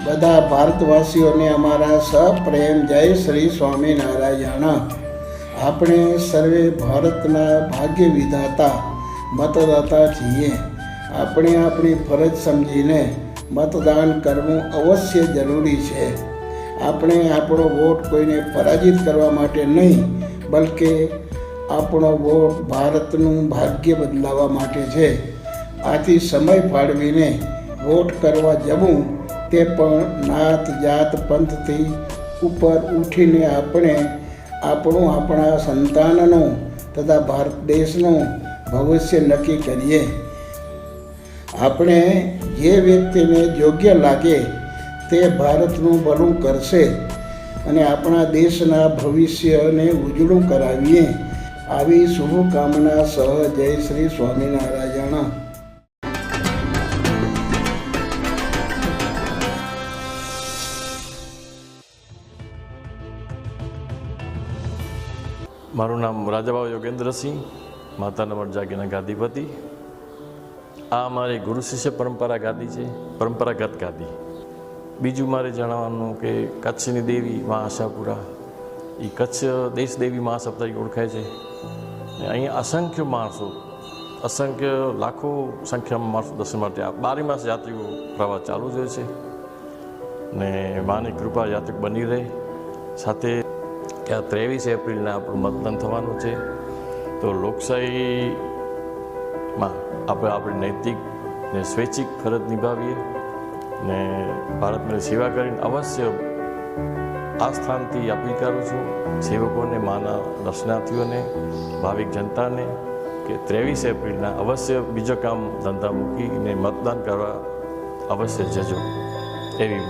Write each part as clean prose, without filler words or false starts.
બધા ભારતવાસીઓને અમારા સપ્રેમ જય શ્રી સ્વામિનારાયણ। આપણે સર્વે ભારતના ભાગ્ય વિધાતા મતદાતા છીએ। આપણે આપણી ફરજ સમજીને મતદાન કરવું અવશ્ય જરૂરી છે। આપણે આપણો વોટ કોઈને પરાજિત કરવા માટે નહીં, બલકે આપણો વોટ ભારતનું ભાગ્ય બદલાવવા માટે છે। આથી સમય ફાળવીને વોટ કરવા જવું, તે પણ નાત જાત પંથથી ઉપર ઉઠીને આપણે આપણા સંતાનનો તથા ભારત દેશનું ભવિષ્ય નક્કી કરીએ। આપણે જે વ્યક્તિને યોગ્ય લાગે તે ભારતનું ભલું કરશે અને આપણા દેશના ભવિષ્યને ઉજળું કરાવીએ। આવી શુભકામના સહ જય શ્રી સ્વામિનારાયણ। મારું નામ રાજાભાવ યોગેન્દ્રસિંહ, માતાના મઢ જાગીરના ગાદીપતિ। આ અમારી ગુરુ શિષ્ય પરંપરાગત ગાદી। બીજું મારે જણાવવાનું કે કચ્છની દેવી મા આશાપુરા, એ કચ્છ દેશ દેવી મહાસભા તરીકે ઓળખાય છે। અહીંયા અસંખ્ય માણસો, લાખો સંખ્યામાં માણસો દર્શન માટે 12 માસ યાત્રીઓ પ્રવાસ ચાલુ જ હોય છે ને માની કૃપા યાત્રિક બની રહે। સાથે ત્યાં 23 એપ્રિલના આપણું મતદાન થવાનું છે। તો લોકશાહીમાં આપણે આપણી નૈતિક ને સ્વૈચ્છિક ફરજ નિભાવીએ ને ભારતની સેવા કરીને અવશ્ય આ સ્થાનથી અપીલ કરું છું સેવકોને, માના દર્શનાર્થીઓને, ભાવિક જનતાને કે 23 એપ્રિલના અવશ્ય બીજો કામ ધંધા મૂકીને મતદાન કરવા અવશ્ય જજો, એવી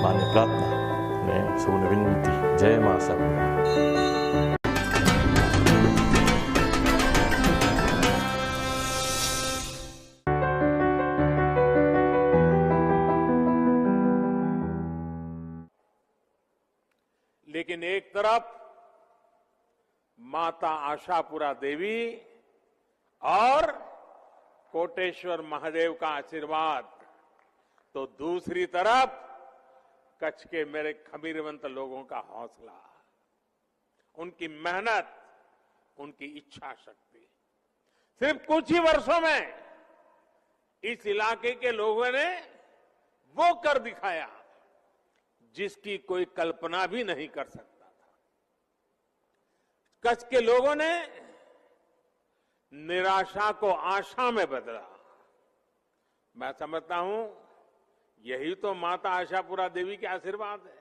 માને પ્રાર્થના ને સૌને વિનંતી। જય મા આશાપુરા। लेकिन एक तरफ माता आशापुरा देवी और कोटेश्वर महादेव का आशीर्वाद, तो दूसरी तरफ कच्छ के मेरे खमीरवंत लोगों का हौसला, उनकी मेहनत, उनकी इच्छा शक्ति। सिर्फ कुछ ही वर्षों में इस इलाके के लोगों ने वो कर दिखाया जिसकी कोई कल्पना भी नहीं कर सकता था। कच्छ के लोगों ने निराशा को आशा में बदला। मैं समझता हूं यही तो माता आशापुरा देवी के आशीर्वाद है।